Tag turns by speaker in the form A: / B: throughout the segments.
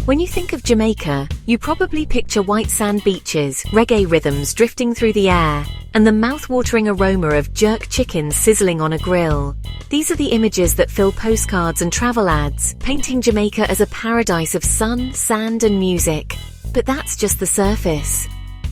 A: When you think of Jamaica, you probably picture white sand beaches, reggae rhythms drifting through the air, and the mouth-watering aroma of jerk chicken sizzling on a grill. These are the images that fill postcards and travel ads, painting Jamaica as a paradise of sun, sand, and music. But that's just the surface.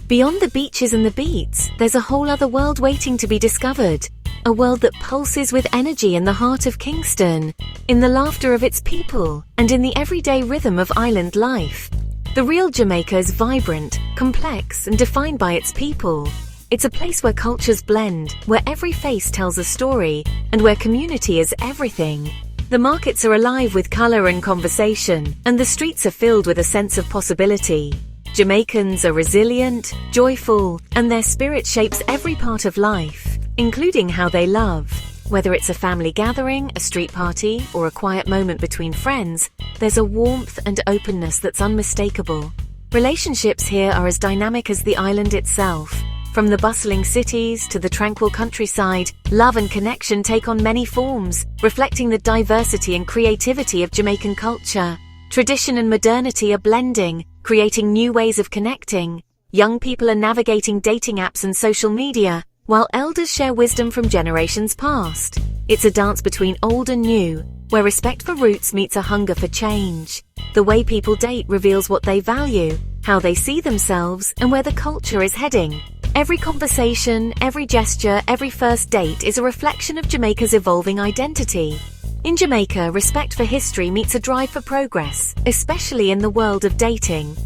A: Beyond the beaches and the beats, there's a whole other world waiting to be discovered. A world that pulses with energy in the heart of Kingston, in the laughter of its people, and in the everyday rhythm of island life. The real Jamaica is vibrant, complex, and defined by its people. It's a place where cultures blend, where every face tells a story, and where community is everything. The markets are alive with color and conversation, and the streets are filled with a sense of possibility. Jamaicans are resilient, joyful, and their spirit shapes every part of life, including how they love. Whether it's a family gathering, a street party, or a quiet moment between friends, there's a warmth and openness that's unmistakable. Relationships here are as dynamic as the island itself. From the bustling cities to the tranquil countryside, love and connection take on many forms, reflecting the diversity and creativity of Jamaican culture. Tradition and modernity are blending, creating new ways of connecting. Young people are navigating dating apps and social media, while elders share wisdom from generations past. It's a dance between old and new, where respect for roots meets a hunger for change. The way people date reveals what they value, how they see themselves, and where the culture is heading. Every conversation, every gesture, every first date is a reflection of Jamaica's evolving identity. In Jamaica, respect for history meets a drive for progress, especially in the world of dating.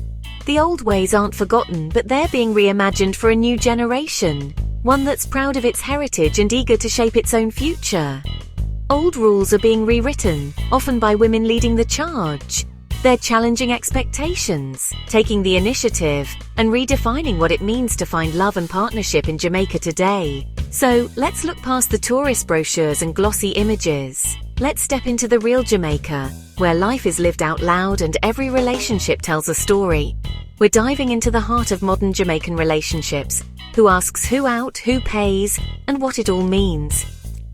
A: The old ways aren't forgotten, but they're being reimagined for a new generation, one that's proud of its heritage and eager to shape its own future. Old rules are being rewritten, often by women leading the charge. They're challenging expectations, taking the initiative, and redefining what it means to find love and partnership in Jamaica today. So, let's look past the tourist brochures and glossy images. Let's step into the real Jamaica, where life is lived out loud and every relationship tells a story. We're diving into the heart of modern Jamaican relationships. Who asks who out, who pays, and what it all means.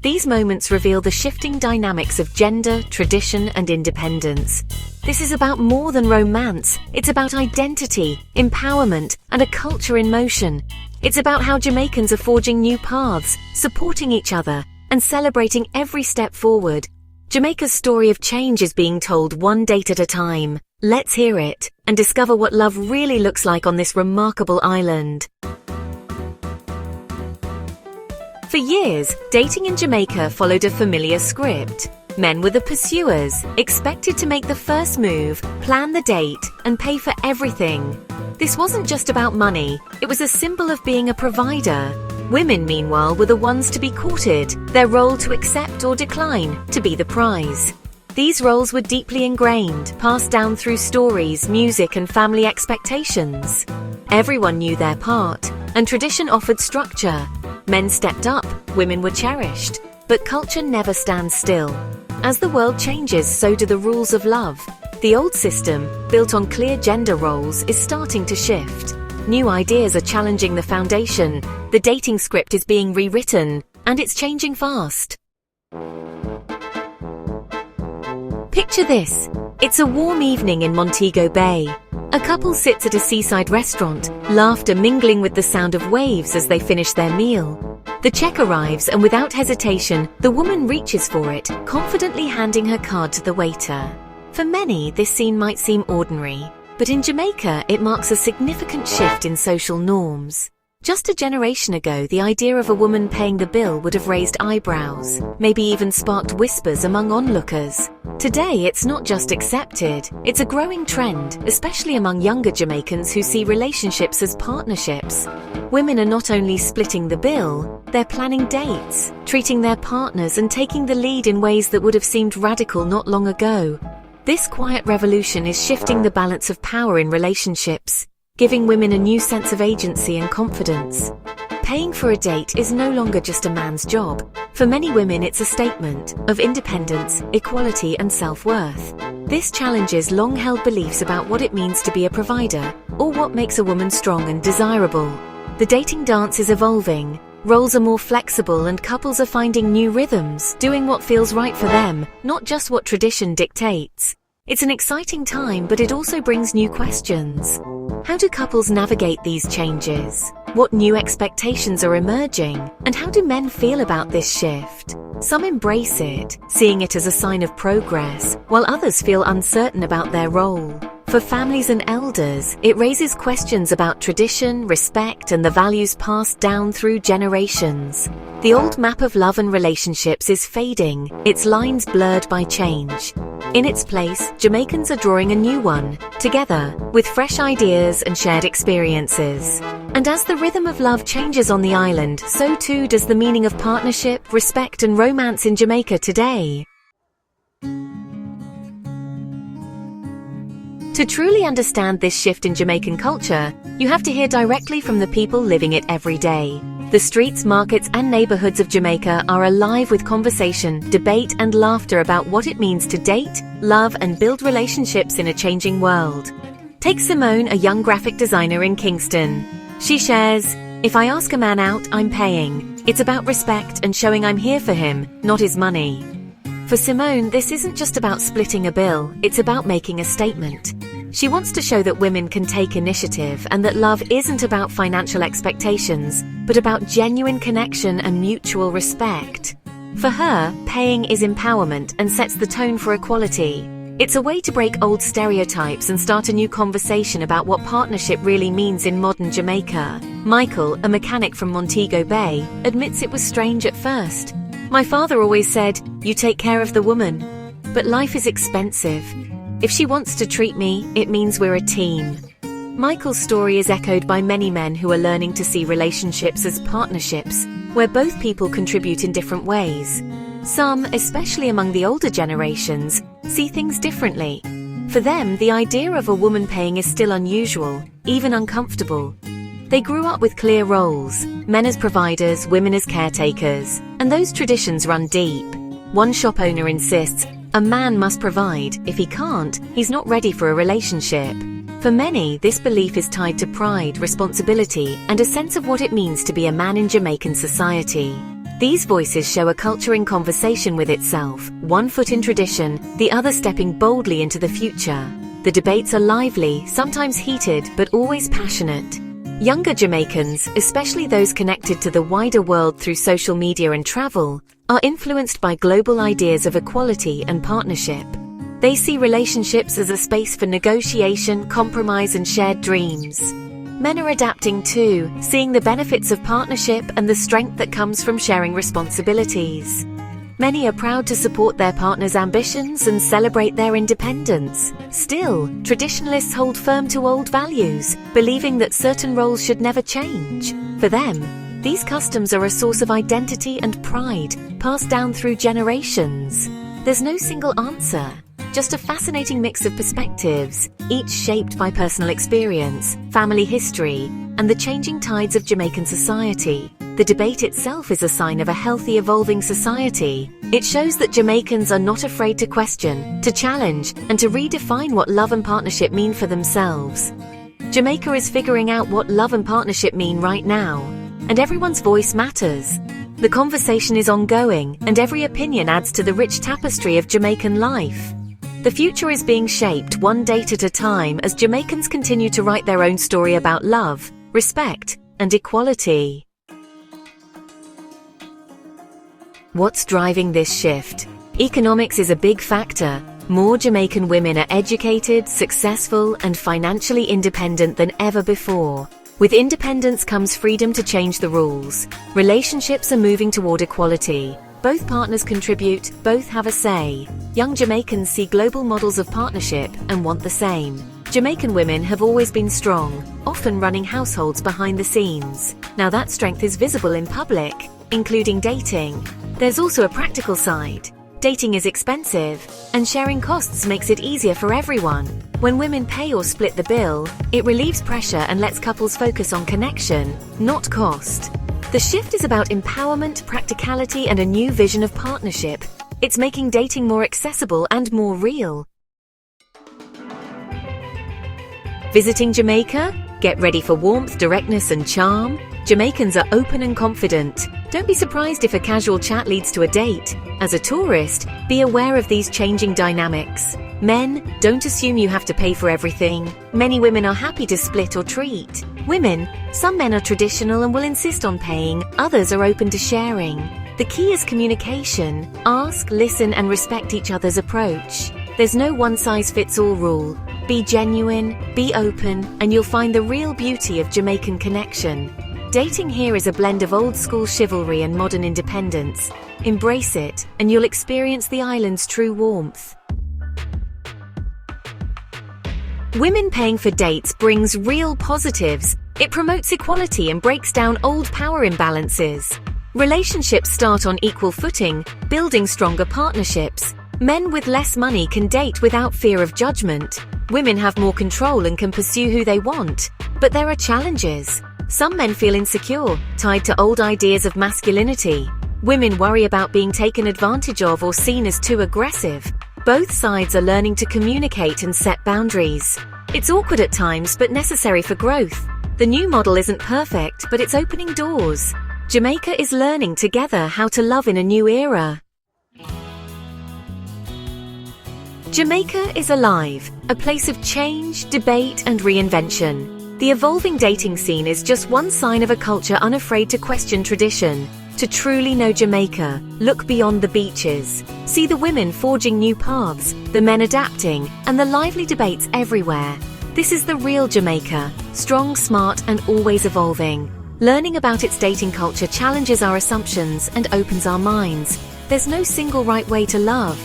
A: These moments reveal the shifting dynamics of gender, tradition, and independence. This is about more than romance. It's about identity, empowerment, and a culture in motion. It's about how Jamaicans are forging new paths, supporting each other, and celebrating every step forward. Jamaica's story of change is being told one date at a time. Let's hear it, and discover what love really looks like on this remarkable island. For years, dating in Jamaica followed a familiar script. Men were the pursuers, expected to make the first move, plan the date, and pay for everything. This wasn't just about money, it was a symbol of being a provider. Women, meanwhile, were the ones to be courted, their role to accept or decline, to be the prize. These roles were deeply ingrained, passed down through stories, music, and family expectations. Everyone knew their part, and tradition offered structure. Men stepped up, women were cherished, but culture never stands still. As the world changes, so do the rules of love. The old system, built on clear gender roles, is starting to shift. New ideas are challenging the foundation, the dating script is being rewritten, and it's changing fast. Picture this. It's a warm evening in Montego Bay. A couple sits at a seaside restaurant, laughter mingling with the sound of waves as they finish their meal. The check arrives, and without hesitation, the woman reaches for it, confidently handing her card to the waiter. For many, this scene might seem ordinary, but in Jamaica, it marks a significant shift in social norms. Just a generation ago, the idea of a woman paying the bill would have raised eyebrows, maybe even sparked whispers among onlookers. Today, it's not just accepted, it's a growing trend, especially among younger Jamaicans who see relationships as partnerships. Women are not only splitting the bill, they're planning dates, treating their partners, and taking the lead in ways that would have seemed radical not long ago. This quiet revolution is shifting the balance of power in relationships, giving women a new sense of agency and confidence. Paying for a date is no longer just a man's job. For many women, it's a statement of independence, equality, and self-worth. This challenges long-held beliefs about what it means to be a provider, or what makes a woman strong and desirable. The dating dance is evolving. Roles are more flexible, and couples are finding new rhythms, doing what feels right for them, not just what tradition dictates. It's an exciting time, but it also brings new questions. How do couples navigate these changes? What new expectations are emerging? And how do men feel about this shift? Some embrace it, seeing it as a sign of progress, while others feel uncertain about their role. For families and elders, it raises questions about tradition, respect, and the values passed down through generations. The old map of love and relationships is fading, its lines blurred by change. In its place, Jamaicans are drawing a new one, together, with fresh ideas and shared experiences. And as the rhythm of love changes on the island, so too does the meaning of partnership, respect, and romance in Jamaica today. To truly understand this shift in Jamaican culture, you have to hear directly from the people living it every day. The streets, markets, and neighborhoods of Jamaica are alive with conversation, debate, and laughter about what it means to date, love, and build relationships in a changing world. Take Simone, a young graphic designer in Kingston. She shares, "If I ask a man out, I'm paying. It's about respect and showing I'm here for him, not his money." For Simone, this isn't just about splitting a bill, it's about making a statement. She wants to show that women can take initiative and that love isn't about financial expectations, but about genuine connection and mutual respect. For her, paying is empowerment and sets the tone for equality. It's a way to break old stereotypes and start a new conversation about what partnership really means in modern Jamaica. Michael, a mechanic from Montego Bay, admits it was strange at first. "My father always said, 'You take care of the woman.' But life is expensive. If she wants to treat me, it means we're a team." Michael's story is echoed by many men who are learning to see relationships as partnerships, where both people contribute in different ways. Some, especially among the older generations, see things differently. For them, the idea of a woman paying is still unusual, even uncomfortable. They grew up with clear roles, men as providers, women as caretakers, and those traditions run deep. One shop owner insists, a man must provide. If he can't, he's not ready for a relationship. For many, this belief is tied to pride, responsibility, and a sense of what it means to be a man in Jamaican society. These voices show a culture in conversation with itself, one foot in tradition, the other stepping boldly into the future. The debates are lively, sometimes heated, but always passionate. Younger Jamaicans, especially those connected to the wider world through social media and travel, are influenced by global ideas of equality and partnership. They see relationships as a space for negotiation, compromise, and shared dreams. Men are adapting too, seeing the benefits of partnership and the strength that comes from sharing responsibilities. Many are proud to support their partner's ambitions and celebrate their independence. Still, traditionalists hold firm to old values, believing that certain roles should never change. For them, these customs are a source of identity and pride, passed down through generations. There's no single answer, just a fascinating mix of perspectives, each shaped by personal experience, family history, and the changing tides of Jamaican society. The debate itself is a sign of a healthy, evolving society. It shows that Jamaicans are not afraid to question, to challenge, and to redefine what love and partnership mean for themselves. Jamaica is figuring out what love and partnership mean right now, and everyone's voice matters. The conversation is ongoing, and every opinion adds to the rich tapestry of Jamaican life. The future is being shaped one date at a time as Jamaicans continue to write their own story about love, respect, and equality. What's driving this shift? Economics is a big factor. More Jamaican women are educated, successful, and financially independent than ever before. With independence comes freedom to change the rules. Relationships are moving toward equality. Both partners contribute, both have a say. Young Jamaicans see global models of partnership and want the same. Jamaican women have always been strong, often running households behind the scenes. Now that strength is visible in public, including dating. There's also a practical side. Dating is expensive, and sharing costs makes it easier for everyone. When women pay or split the bill, it relieves pressure and lets couples focus on connection, not cost. The shift is about empowerment, practicality, and a new vision of partnership. It's making dating more accessible and more real. Visiting Jamaica? Get ready for warmth, directness, and charm. Jamaicans are open and confident. Don't be surprised if a casual chat leads to a date. As a tourist, be aware of these changing dynamics. Men, don't assume you have to pay for everything. Many women are happy to split or treat. Women, some men are traditional and will insist on paying, others are open to sharing. The key is communication. Ask, listen, and respect each other's approach. There's no one-size-fits-all rule. Be genuine, be open, and you'll find the real beauty of Jamaican connection. Dating here is a blend of old-school chivalry and modern independence. Embrace it, and you'll experience the island's true warmth. Women paying for dates brings real positives. It promotes equality and breaks down old power imbalances. Relationships start on equal footing, building stronger partnerships. Men with less money can date without fear of judgment. Women have more control and can pursue who they want. But there are challenges. Some men feel insecure, tied to old ideas of masculinity. Women worry about being taken advantage of or seen as too aggressive. Both sides are learning to communicate and set boundaries. It's awkward at times, but necessary for growth. The new model isn't perfect, but it's opening doors. Jamaica is learning together how to love in a new era. Jamaica is alive, a place of change, debate, and reinvention. The evolving dating scene is just one sign of a culture unafraid to question tradition. To truly know Jamaica, look beyond the beaches. See the women forging new paths, the men adapting, and the lively debates everywhere. This is the real Jamaica, strong, smart, and always evolving. Learning about its dating culture challenges our assumptions and opens our minds. There's no single right way to love.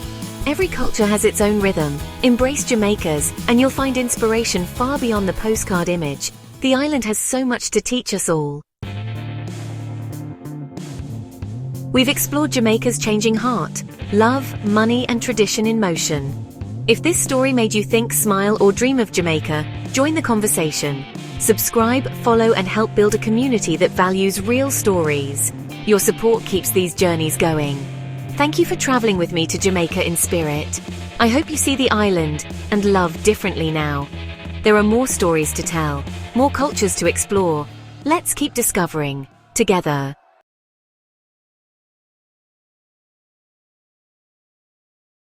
A: Every culture has its own rhythm. Embrace Jamaica's, and you'll find inspiration far beyond the postcard image. The island has so much to teach us all. We've explored Jamaica's changing heart, love, money, and tradition in motion. If this story made you think, smile, or dream of Jamaica, join the conversation. Subscribe, follow, and help build a community that values real stories. Your support keeps these journeys going. Thank you for traveling with me to Jamaica in spirit. I hope you see the island and love differently now. There are more stories to tell, more cultures to explore. Let's keep discovering together.